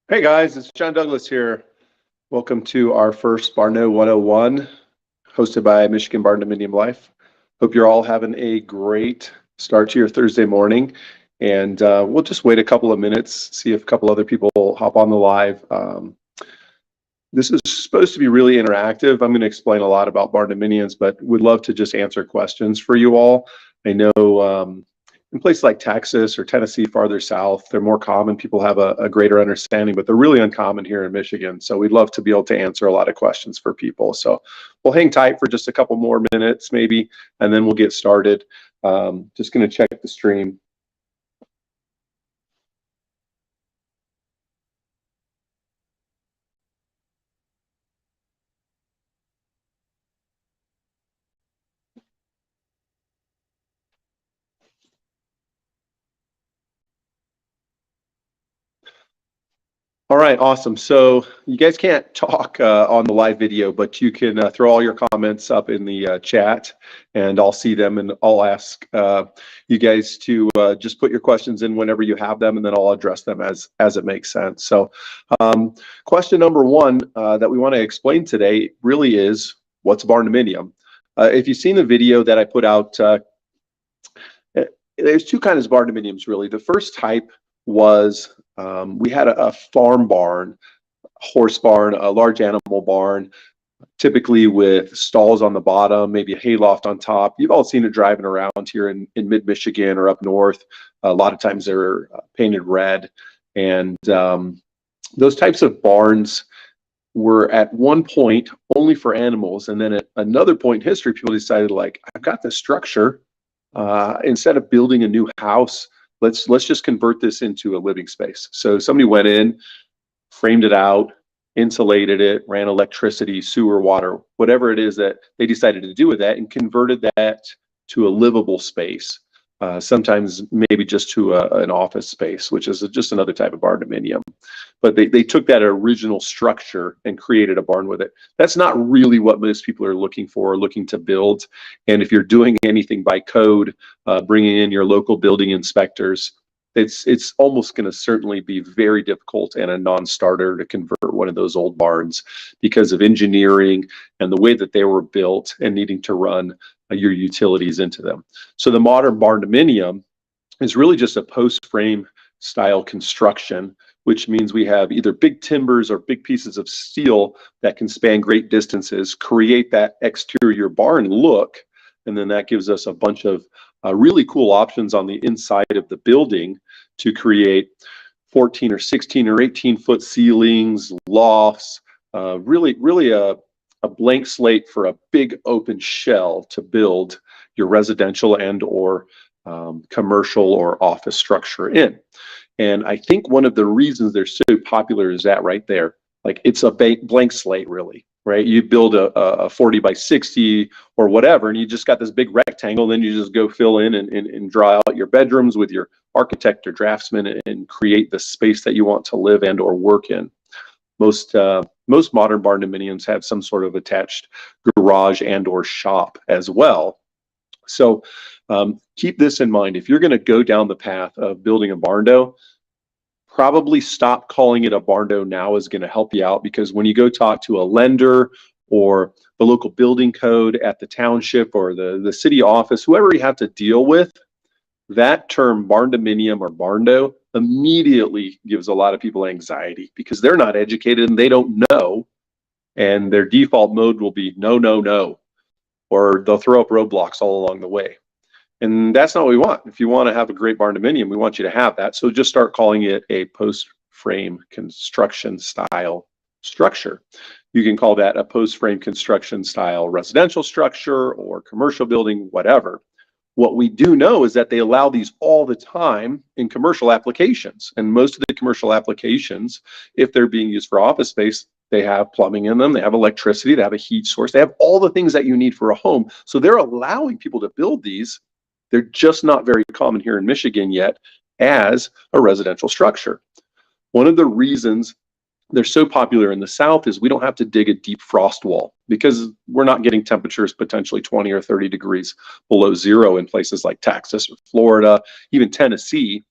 Hey guys, it's John Douglas here. Welcome to our first BarnKNOW 101, hosted by Michigan Barn Dominium Life. Hope you're all having a great start to your Thursday morning. And we'll just wait a couple of minutes, see if a couple other people hop on the live. This is supposed to be really interactive. I'm going to explain a lot about barn dominiums, but would love to just answer questions for you all. I know in places like Texas or Tennessee, farther south, they're more common. People have a greater understanding, but they're really uncommon here in Michigan. So we'd love to be able to answer a lot of questions for people. So we'll hang tight for just a couple more minutes maybe, and then we'll get started. Just going to check the stream. All right, awesome. So you guys can't talk on the live video, but you can throw all your comments up in the chat, and I'll see them, and I'll ask you guys to just put your questions in whenever you have them, and then I'll address them as it makes sense. So question number one that we want to explain today really is, what's a barn dominium? If you've seen the video that I put out, there's two kinds of barn dominiums really. The first type was we had a farm barn, horse barn, a large animal barn, typically with stalls on the bottom, maybe a hayloft on top. You've all seen it driving around here in mid-Michigan or up north. A lot of times they're painted red. And those types of barns were at one point only for animals. And then at another point in history, people decided, like, I've got this structure. Instead of building a new house, let's just convert this into a living space. So somebody went in, framed it out, insulated it, ran electricity, sewer, water, whatever it is that they decided to do with that, and converted that to a livable space. Sometimes maybe just to an office space, which is just another type of barn dominium. But they took that original structure and created a barn with it. That's not really what most people are looking for, looking to build. And if you're doing anything by code, bringing in your local building inspectors, it's almost going to certainly be very difficult and a non-starter to convert one of those old barns because of engineering and the way that they were built and needing to run your utilities into them. So the modern barn dominium is really just a post frame style construction, which means we have either big timbers or big pieces of steel that can span great distances, create that exterior barn look, and then that gives us a bunch of really cool options on the inside of the building to create 14 or 16 or 18-foot ceilings, lofts, really a blank slate for a big open shell to build your residential and or commercial or office structure in. And I think one of the reasons they're so popular is that right there. Like, it's a blank slate, really, right? You build a 40 by 60 or whatever, and you just got this big rectangle, then you just go fill in and draw out your bedrooms with your architect or draftsman and create the space that you want to live and or work in. Most modern barn dominiums have some sort of attached garage and or shop as well. So keep this in mind. If you're going to go down the path of building a barn-dow, probably stop calling it a barn-dow now is going to help you out, because when you go talk to a lender or the local building code at the township or the city office, whoever you have to deal with, that term barn dominium or barn-dow immediately gives a lot of people anxiety because they're not educated and they don't know, and their default mode will be no, no, no, or they'll throw up roadblocks all along the way. And that's not what we want. If you want to have a great barn dominium, we want you to have that. So just start calling it a post-frame construction style structure. You can call that a post-frame construction style residential structure or commercial building, whatever. What we do know is that they allow these all the time in commercial applications. And most of the commercial applications, if they're being used for office space, they have plumbing in them, they have electricity, they have a heat source, they have all the things that you need for a home. So they're allowing people to build these. They're just not very common here in Michigan yet as a residential structure. One of the reasons they're so popular in the South is we don't have to dig a deep frost wall because we're not getting temperatures potentially 20 or 30 degrees below zero in places like Texas or Florida, even Tennessee.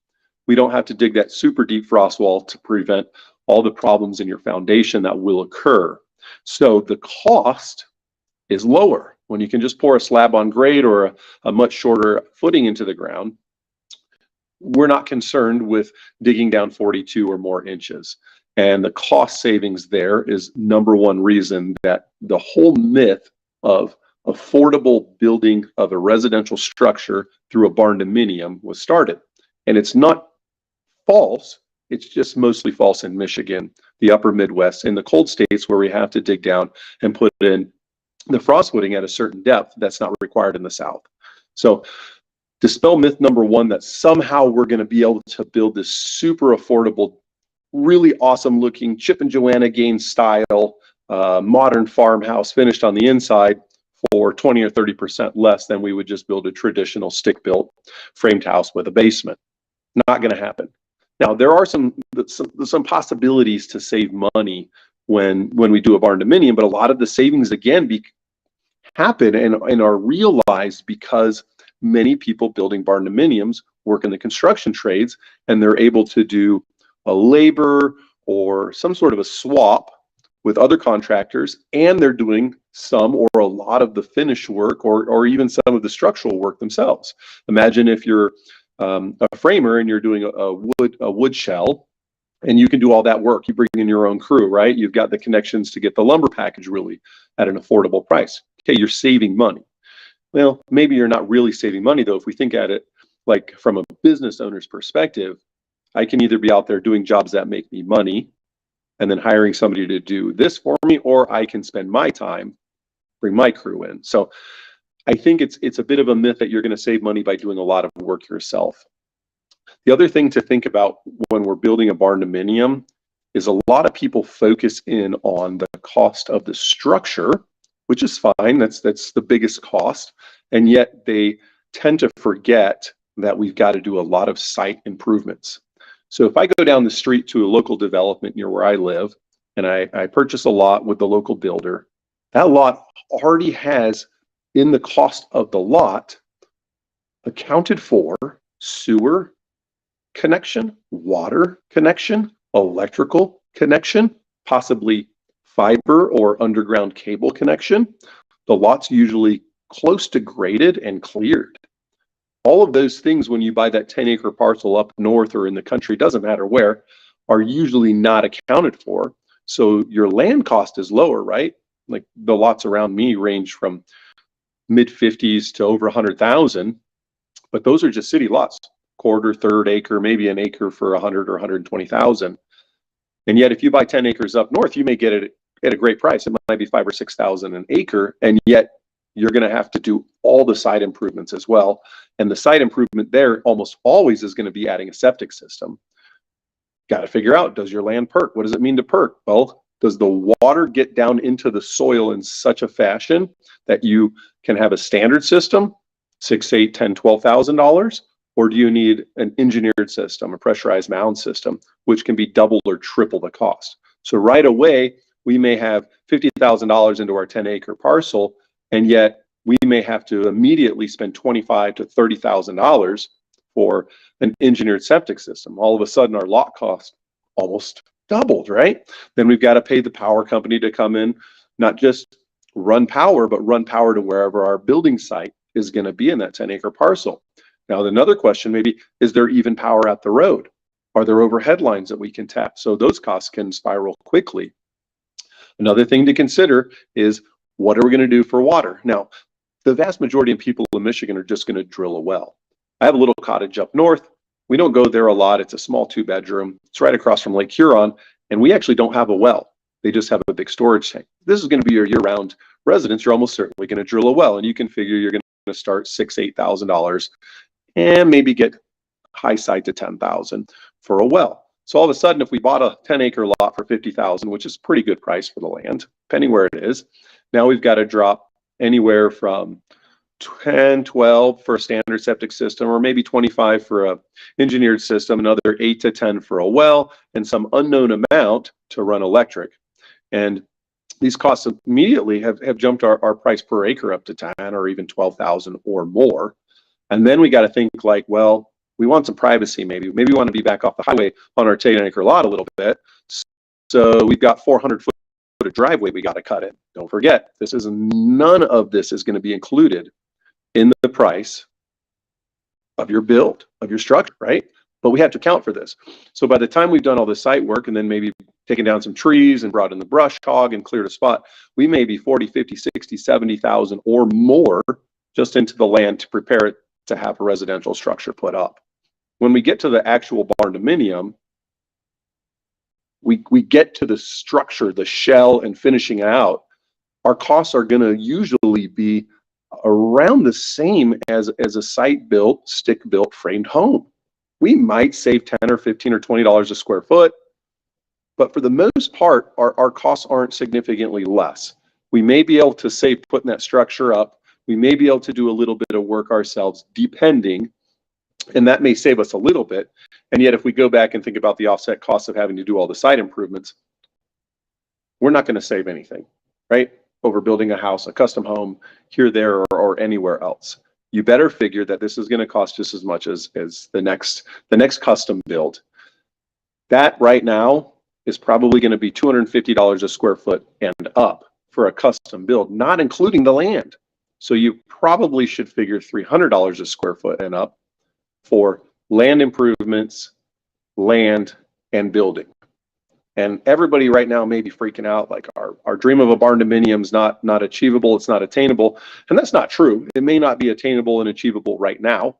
We don't have to dig that super deep frost wall to prevent all the problems in your foundation that will occur. So the cost is lower when you can just pour a slab on grade or a much shorter footing into the ground. We're not concerned with digging down 42 or more inches. And the cost savings there is number one reason that the whole myth of affordable building of a residential structure through a barn dominium was started. And it's not false, it's just mostly false in Michigan, the upper Midwest, in the cold states where we have to dig down and put in the frost footing at a certain depth that's not required in the South. So dispel myth number one that somehow we're going to be able to build this super affordable, really awesome looking Chip and Joanna Gaines style modern farmhouse finished on the inside for 20 or 30% less than we would just build a traditional stick built framed house with a basement. Not going to happen. Now there are some possibilities to save money when we do a barn dominium, but a lot of the savings again happen and are realized because many people building barn dominiums work in the construction trades, and they're able to do a labor or some sort of a swap with other contractors, and they're doing some or a lot of the finish work or even some of the structural work themselves. Imagine if you're a framer and you're doing a wood shell, and you can do all that work. You bring in your own crew, right? You've got the connections to get the lumber package really at an affordable price. Okay, you're saving money. Well, maybe you're not really saving money though. If we think at it like from a business owner's perspective, I can either be out there doing jobs that make me money and then hiring somebody to do this for me, or I can spend my time, bring my crew in. So I think it's a bit of a myth that you're going to save money by doing a lot of work yourself. The other thing to think about when we're building a barn dominium is a lot of people focus in on the cost of the structure, which is fine. That's the biggest cost. And yet they tend to forget that we've got to do a lot of site improvements. So if I go down the street to a local development near where I live, and I purchase a lot with the local builder, that lot already has in the cost of the lot accounted for sewer connection, water connection, electrical connection, possibly fiber or underground cable connection. The lot's usually close to graded and cleared. All of those things, when you buy that 10-acre parcel up north or in the country, doesn't matter where, are usually not accounted for. So your land cost is lower, right? Like the lots around me range from mid-50s to over 100,000, but those are just city lots, quarter, third acre, maybe an acre for 100 or 120,000. And yet if you buy 10 acres up north, you may get it at a great price. It might be 5,000 or 6,000 an acre, and yet you're going to have to do all the site improvements as well. And the site improvement there almost always is going to be adding a septic system. Got to figure out, does your land perk? What does it mean to perk? Well, does the water get down into the soil in such a fashion that you can have a standard system, $6,000, $8,000, $10,000, $12,000? Or do you need an engineered system, a pressurized mound system, which can be double or triple the cost? So right away, we may have $50,000 into our 10-acre parcel, and yet we may have to immediately spend $25,000 to $30,000 for an engineered septic system. All of a sudden, our lot cost almost doubled, right? Then we've got to pay the power company to come in, not just run power, but run power to wherever our building site is going to be in that 10-acre parcel. Now, another question maybe, is there even power at the road? Are there overhead lines that we can tap? So those costs can spiral quickly. Another thing to consider is, what are we going to do for water? Now, the vast majority of people in Michigan are just going to drill a well. I have a little cottage up north. We don't go there a lot. It's a small 2-bedroom. It's right across from Lake Huron, and we actually don't have a well. They just have a big storage tank. This is going to be your year-round residence. You're almost certainly going to drill a well, and you can figure you're going to start $6,000, $8,000 and maybe get high side to $10,000 for a well. So all of a sudden, if we bought a 10-acre lot for $50,000, which is a pretty good price for the land, depending where it is, now we've got to drop anywhere from 10, 12 for a standard septic system, or maybe 25 for a engineered system, another 8 to 10 for a well, and some unknown amount to run electric. And these costs immediately have jumped our price per acre up to 10 or even 12,000 or more. And then we got to think like, well, we want some privacy maybe. Maybe we want to be back off the highway on our 10-acre lot a little bit. So we've got 400 foot of driveway we got to cut in. Don't forget, none of this is going to be included in the price of your build, of your structure, right? But we have to account for this. So by the time we've done all the site work and then maybe taken down some trees and brought in the brush hog and cleared a spot, we may be 40, 50, 60, 70,000 or more just into the land to prepare it to have a residential structure put up. When we get to the actual barn dominium, we get to the structure, the shell, and finishing out, our costs are going to usually be around the same as a site-built, stick-built framed home. We might save 10 or 15 or $20 a square foot, but for the most part, our costs aren't significantly less. We may be able to save putting that structure up. We may be able to do a little bit of work ourselves, depending, and that may save us a little bit. And yet, if we go back and think about the offset costs of having to do all the site improvements, we're not going to save anything, right? Over building a house, a custom home here, there, or anywhere else. You better figure that this is going to cost just as much as the next custom build. That right now is probably going to be $250 a square foot and up for a custom build, not including the land. So you probably should figure $300 a square foot and up for land improvements, land, and building. And everybody right now may be freaking out, like our dream of a barn dominium is not achievable, it's not attainable. And that's not true. It may not be attainable and achievable right now,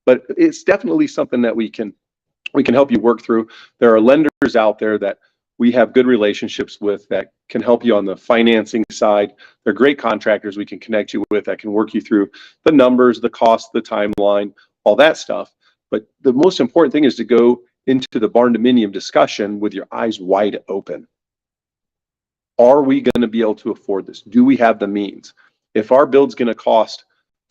but it's definitely something that we can help you work through. There are lenders out there that we have good relationships with that can help you on the financing side. They're great contractors we can connect you with that can work you through the numbers, the cost, the timeline, all that stuff. But the most important thing is to go into the barn dominium discussion with your eyes wide open. Are we going to be able to afford this? Do we have the means? If our build's going to cost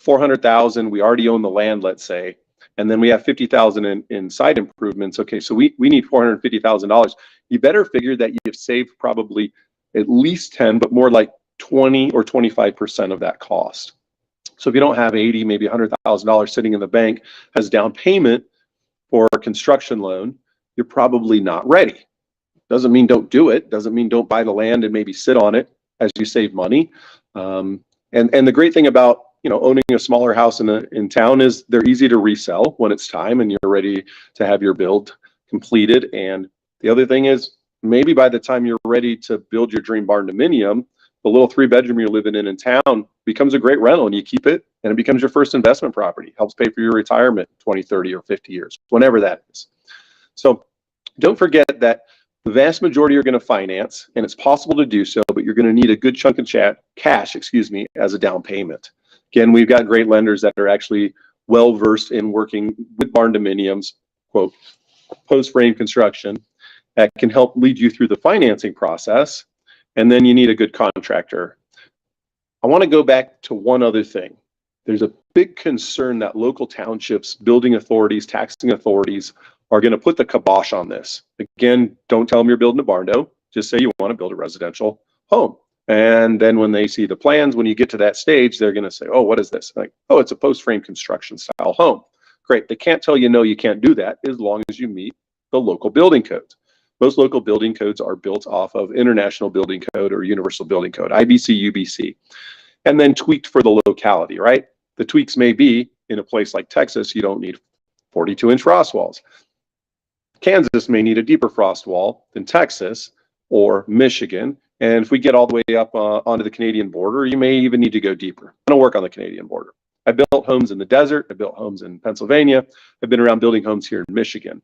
$400,000, we already own the land, let's say, and then we have $50,000 in site improvements. Okay, so we need $450,000. You better figure that you've saved probably at least 10, but more like 20 or 25% of that cost. So if you don't have 80, maybe $100,000 sitting in the bank as down payment for a construction loan, you're probably not ready. Doesn't mean don't do it. Doesn't mean don't buy the land and maybe sit on it as you save money. And the great thing about owning a smaller house in town is they're easy to resell when it's time and you're ready to have your build completed. And the other thing is maybe by the time you're ready to build your dream barn dominium, the little 3-bedroom you're living in town becomes a great rental and you keep it and it becomes your first investment property. Helps pay for your retirement 20, 30, or 50 years, whenever that is. So don't forget that the vast majority are going to finance, and it's possible to do so, but you're going to need a good chunk of cash, as a down payment. Again, we've got great lenders that are actually well-versed in working with barn dominiums, quote, post-frame construction, that can help lead you through the financing process. And then you need a good contractor. I want to go back to one other thing. There's a big concern that local townships, building authorities, taxing authorities are going to put the kibosh on this. Again, don't tell them you're building a barn. Just say you want to build a residential home. And then when they see the plans, when you get to that stage, they're going to say, oh, what is this? Like, oh, it's a post-frame construction style home. Great. They can't tell you, no, you can't do that as long as you meet the local building codes. Most local building codes are built off of International Building Code or Universal Building Code, IBC, UBC, and then tweaked for the locality, right? The tweaks may be in a place like Texas, you don't need 42-inch frost walls. Kansas may need a deeper frost wall than Texas or Michigan. And if we get all the way up onto the Canadian border, you may even need to go deeper. I don't work on the Canadian border. I built homes in the desert. I built homes in Pennsylvania. I've been around building homes here in Michigan.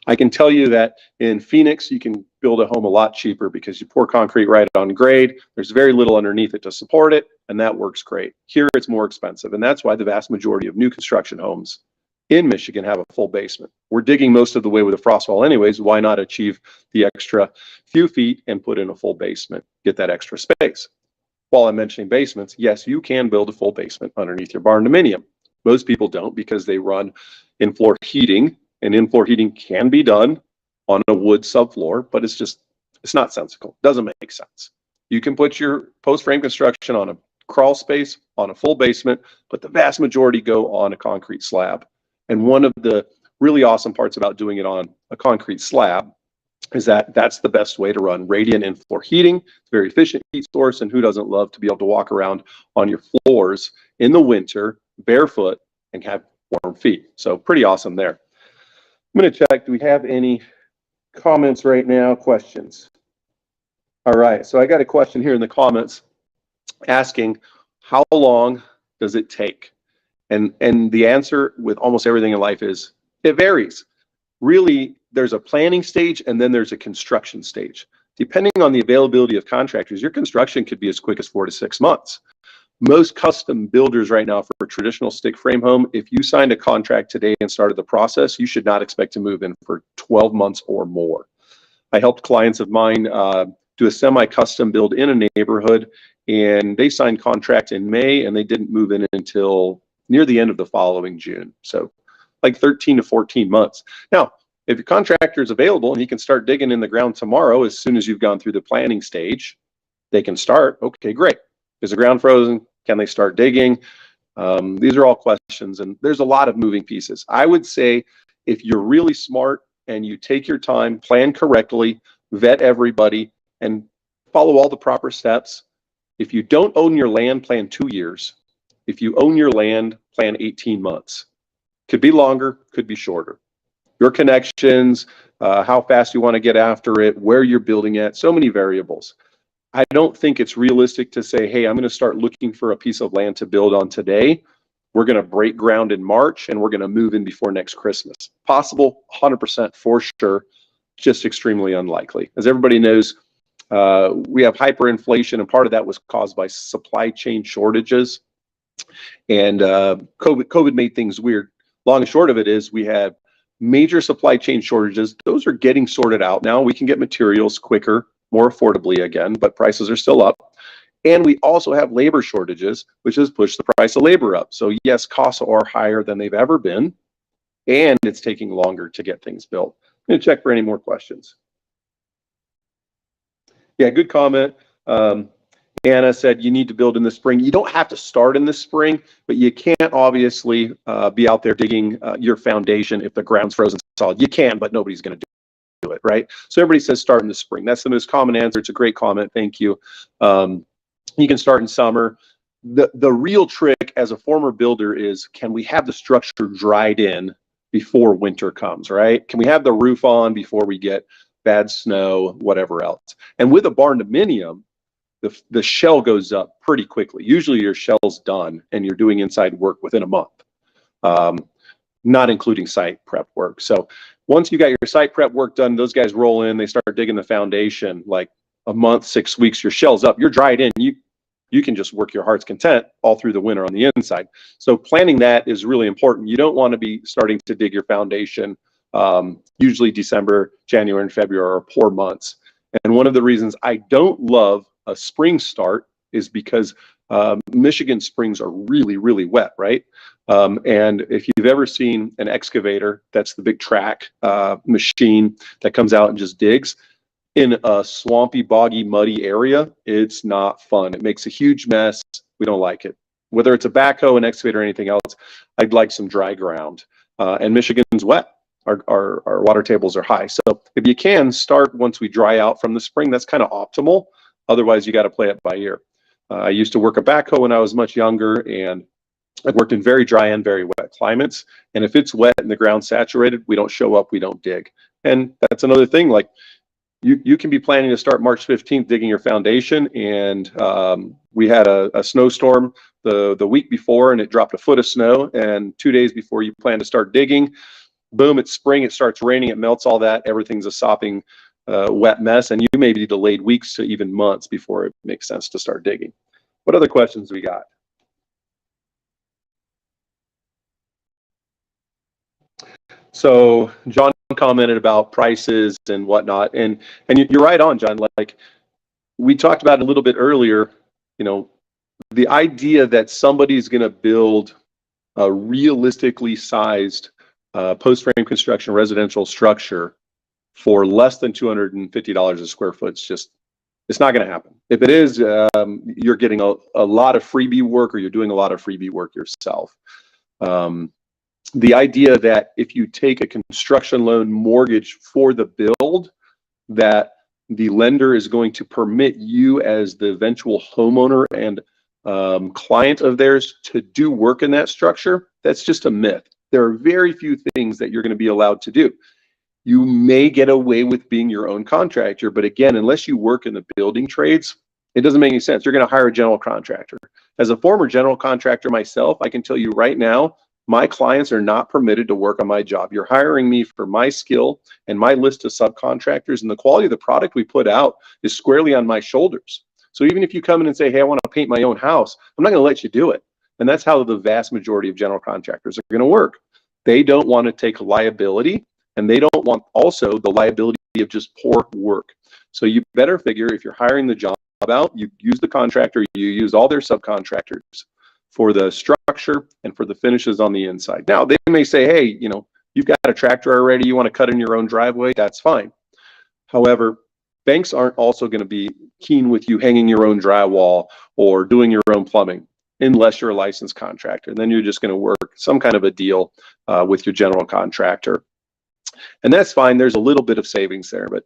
I can tell you that in Phoenix, you can build a home a lot cheaper because you pour concrete right on grade. There's very little underneath it to support it, and that works great. Here, it's more expensive, and that's why the vast majority of new construction homes in Michigan have a full basement. We're digging most of the way with a frost wall anyways. Why not achieve the extra few feet and put in a full basement, get that extra space? While I'm mentioning basements, yes, you can build a full basement underneath your barn dominium. Most people don't because they run in-floor heating, and in-floor heating can be done on a wood subfloor, but it's not sensical. It doesn't make sense. You can put your post-frame construction on a crawl space, on a full basement, but the vast majority go on a concrete slab. And one of the really awesome parts about doing it on a concrete slab is that that's the best way to run radiant in-floor heating. It's a very efficient heat source, and who doesn't love to be able to walk around on your floors in the winter barefoot and have warm feet? So pretty awesome there. I'm going to check, do we have any comments right now, questions? All right, so I got a question here in the comments asking, how long does it take? And the answer with almost everything in life is it varies. Really, there's a planning stage and then there's a construction stage. Depending on the availability of contractors, your construction could be as quick as 4 to 6 months. Most custom builders right now for a traditional stick frame home, if you signed a contract today and started the process, you should not expect to move in for 12 months or more. I helped clients of mine do a semi-custom build in a neighborhood, and they signed contract in May and they didn't move in until near the end of the following June. So like 13 to 14 months. Now, if your contractor is available and he can start digging in the ground tomorrow, as soon as you've gone through the planning stage, they can start. Okay, great. Is the ground frozen? Can they start digging? These are all questions, and there's a lot of moving pieces. I would say if you're really smart and you take your time, plan correctly, vet everybody, and follow all the proper steps. If you don't own your land, plan 2 years. If you own your land, plan 18 months. Could be longer, could be shorter. Your connections, how fast you want to get after it, where you're building at, so many variables. I don't think it's realistic to say, hey, I'm going to start looking for a piece of land to build on today. We're going to break ground in March and we're going to move in before next Christmas. Possible, 100% for sure, just extremely unlikely. As everybody knows, we have hyperinflation, and part of that was caused by supply chain shortages. And COVID made things weird. Long and short of it is we have major supply chain shortages. Those are getting sorted out now. We can get materials quicker, more affordably again, but prices are still up. And we also have labor shortages, which has pushed the price of labor up. So yes, costs are higher than they've ever been, and it's taking longer to get things built. I'm going to check for any more questions. Yeah, good comment. Anna said you need to build in the spring. You don't have to start in the spring, but you can't obviously be out there digging your foundation if the ground's frozen solid. You can, but nobody's going to do it, right? So everybody says start in the spring. That's the most common answer. It's a great comment. Thank you. You can start in summer. The real trick as a former builder is, can we have the structure dried in before winter comes, right? Can we have the roof on before we get bad snow, whatever else? And with a barndominium, the shell goes up pretty quickly. Usually your shell's done and you're doing inside work within a month, not including site prep work. So once you got your site prep work done, those guys roll in, they start digging the foundation, like a month, 6 weeks, your shell's up, you're dried in. You can just work your heart's content all through the winter on the inside. So planning that is really important. You don't want to be starting to dig your foundation. Usually December, January, and February are poor months. And one of the reasons I don't love a spring start is because Michigan springs are really, really wet, right? And if you've ever seen an excavator, that's the big track machine that comes out and just digs, in a swampy, boggy, muddy area, it's not fun. It makes a huge mess. We don't like it. Whether it's a backhoe, an excavator, or anything else, I'd like some dry ground. And Michigan's wet. Our water tables are high. So if you can start once we dry out from the spring, that's kind of optimal. Otherwise, you got to play it by ear. I used to work a backhoe when I was much younger, and I've worked in very dry and very wet climates. And if it's wet and the ground's saturated, we don't show up, we don't dig. And that's another thing, like you can be planning to start March 15th digging your foundation, and we had a snowstorm the week before, and it dropped a foot of snow, and 2 days before you plan to start digging, boom, it's spring, it starts raining, it melts all that, everything's a sopping wet mess, and you may be delayed weeks to even months before it makes sense to start digging. What other questions we got? So John commented about prices and whatnot, and you're right on, John. Like we talked about a little bit earlier, you know, the idea that somebody's going to build a realistically sized post-frame construction residential structure for less than $250 a square foot, it's not going to happen. If it is, you're getting a lot of freebie work, or you're doing a lot of freebie work yourself. The idea that if you take a construction loan mortgage for the build, that the lender is going to permit you as the eventual homeowner and client of theirs to do work in that structure, that's just a myth. There are very few things that you're going to be allowed to do. You may get away with being your own contractor, but again, unless you work in the building trades, it doesn't make any sense. You're going to hire a general contractor. As a former general contractor myself, I can tell you right now, my clients are not permitted to work on my job. You're hiring me for my skill and my list of subcontractors, and the quality of the product we put out is squarely on my shoulders. So even if you come in and say, hey, I want to paint my own house, I'm not going to let you do it. And that's how the vast majority of general contractors are going to work. They don't want to take liability, and they don't want also the liability of just poor work. So you better figure, if you're hiring the job out, you use the contractor, you use all their subcontractors for the structure and for the finishes on the inside. Now, they may say, hey, you know, you've got a tractor already, you want to cut in your own driveway, that's fine. However, banks aren't also going to be keen with you hanging your own drywall or doing your own plumbing unless you're a licensed contractor. Then you're just going to work some kind of a deal with your general contractor. And that's fine. There's a little bit of savings there, but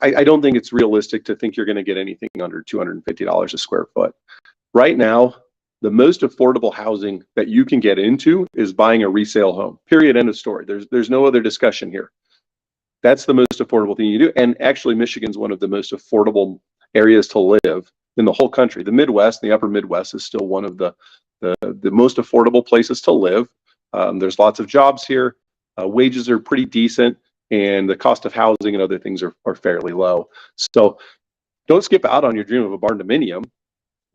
I don't think it's realistic to think you're going to get anything under $250 a square foot. Right now, the most affordable housing that you can get into is buying a resale home. Period. End of story. There's no other discussion here. That's the most affordable thing you do. And actually, Michigan's one of the most affordable areas to live in the whole country. The Midwest, the upper Midwest, is still one of the most affordable places to live. There's lots of jobs here. Wages are pretty decent, and the cost of housing and other things are fairly low. So don't skip out on your dream of a barn dominium.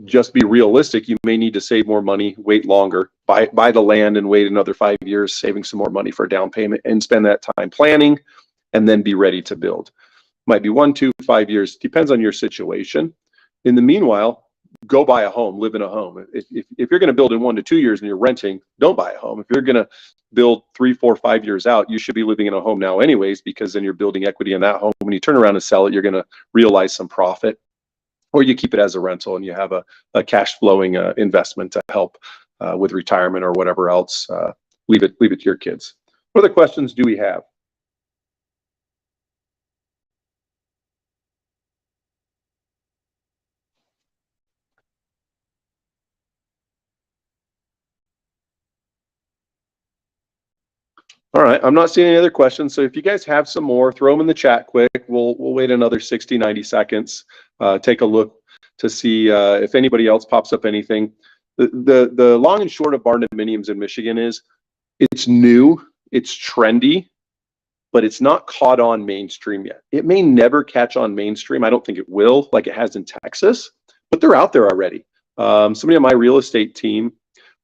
Just be realistic. You may need to save more money, wait longer, buy the land and wait another 5 years, saving some more money for a down payment, and spend that time planning, and then be ready to build. Might be 1, 2, 5 years, depends on your situation. In the meanwhile, go buy a home, live in a home. If you're going to build in 1 to 2 years and you're renting, don't buy a home. If you're going to build 3, 4, 5 years out, you should be living in a home now anyways, because then you're building equity in that home. When you turn around and sell it, you're going to realize some profit, or you keep it as a rental and you have a cash flowing investment to help with retirement or whatever else. Leave it to your kids. What other questions do we have? All right, I'm not seeing any other questions. So if you guys have some more, throw them in the chat quick. We'll wait another 60, 90 seconds. Take a look to see if anybody else pops up anything. The long and short of barn dominiums in Michigan is it's new, it's trendy, but it's not caught on mainstream yet. It may never catch on mainstream. I don't think it will, like it has in Texas, but they're out there already. Somebody on my real estate team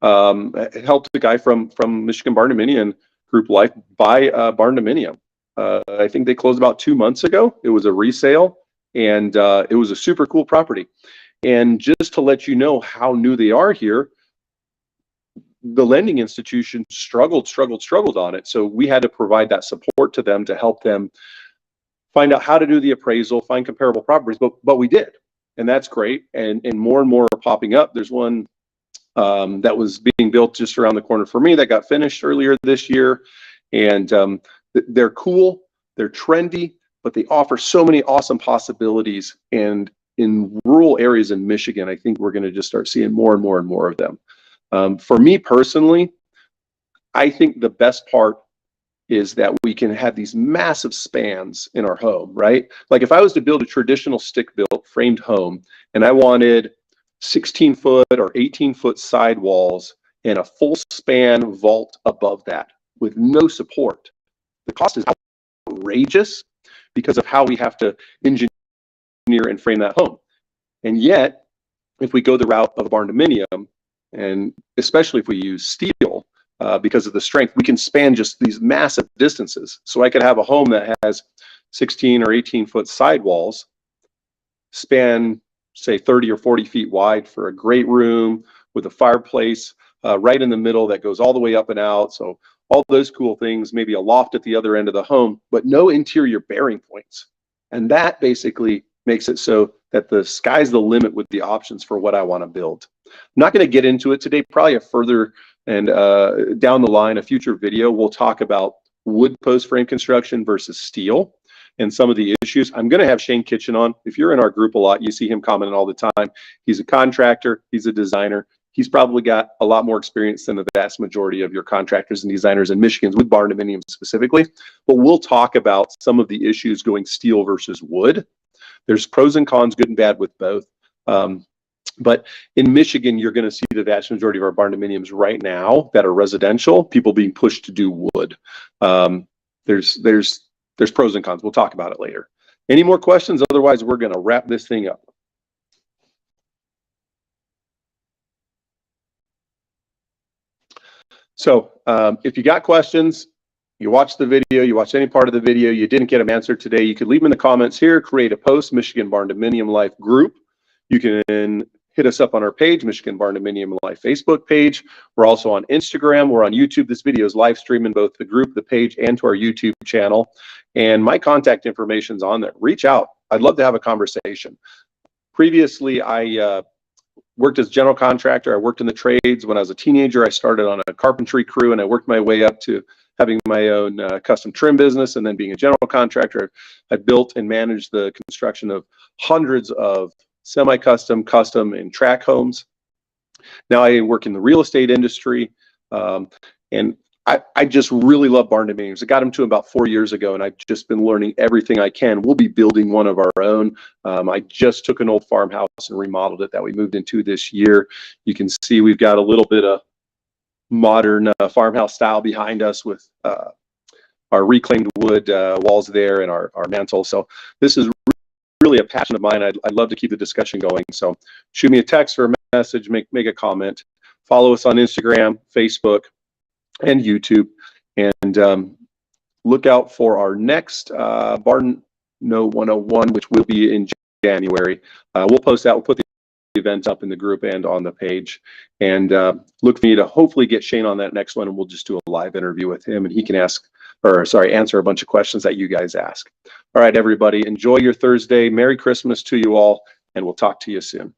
helped a guy from Michigan Barn Dominium Group Life buy a barn dominium. I think they closed about 2 months ago. It was a resale, and it was a super cool property. And just to let you know how new they are here, the lending institution struggled on it. So we had to provide that support to them to help them find out how to do the appraisal, find comparable properties, but we did. And that's great. And more are popping up. There's one that was being built just around the corner for me that got finished earlier this year. And they're cool, they're trendy, but they offer so many awesome possibilities. And in rural areas in Michigan, I think we're going to just start seeing more and more of them. For me personally, I think the best part is that we can have these massive spans in our home, right? Like if I was to build a traditional stick-built framed home and I wanted 16-foot or 18-foot sidewalls and a full span vault above that with no support, the cost is outrageous because of how we have to engineer and frame that home. And yet, if we go the route of a barn dominium, and especially if we use steel, because of the strength, we can span just these massive distances. So I could have a home that has 16 or 18-foot sidewalls, span, say, 30 or 40 feet wide for a great room with a fireplace right in the middle that goes all the way up and out. So all those cool things, maybe a loft at the other end of the home, but no interior bearing points. And that basically makes it so that the sky's the limit with the options for what I want to build. I'm not going to get into it today. Probably a further and down the line, a future video, we'll talk about wood post frame construction versus steel. and some of the issues. I'm going to have Shane Kitchen on. If you're in our group a lot, you see him commenting all the time. He's a contractor. He's a designer. He's probably got a lot more experience than the vast majority of your contractors and designers in Michigan with barn dominium specifically. But we'll talk about some of the issues going steel versus wood. There's pros and cons, good and bad with both. But in Michigan, you're going to see the vast majority of our barn dominiums right now that are residential, people being pushed to do wood. There's pros and cons. We'll talk about it later. Any more questions? Otherwise, we're going to wrap this thing up. So if you got questions, you watched the video, you watched any part of the video, you didn't get them answered today, you could leave them in the comments here, create a post, Michigan Barn Dominium Life group. You can hit us up on our page, Michigan Barn Dominium Life Facebook page. We're also on Instagram. We're on YouTube. This video is live streaming both the group, the page, and to our YouTube channel. And my contact information is on there. Reach out. I'd love to have a conversation. Previously, I worked as general contractor. I worked in the trades. When I was a teenager, I started on a carpentry crew, and I worked my way up to having my own custom trim business, and then being a general contractor. I built and managed the construction of hundreds of semi-custom, custom, and track homes. Now I work in the real estate industry, and I just really love barn dominiums. I got them to about 4 years ago, and I've just been learning everything I can. We'll be building one of our own. I just took an old farmhouse and remodeled it that we moved into this year. You can see we've got a little bit of modern farmhouse style behind us with our reclaimed wood walls there and our mantle. So this is really a passion of mine. I'd love to keep the discussion going. So shoot me a text or a message, make a comment. Follow us on Instagram, Facebook, and YouTube. And look out for our next BarnKNOW 101, which will be in January. We'll post that. We'll put the event up in the group and on the page. And look for me to hopefully get Shane on that next one, and we'll just do a live interview with him, and he can answer a bunch of questions that you guys ask. All right, everybody, enjoy your Thursday. Merry Christmas to you all, and we'll talk to you soon.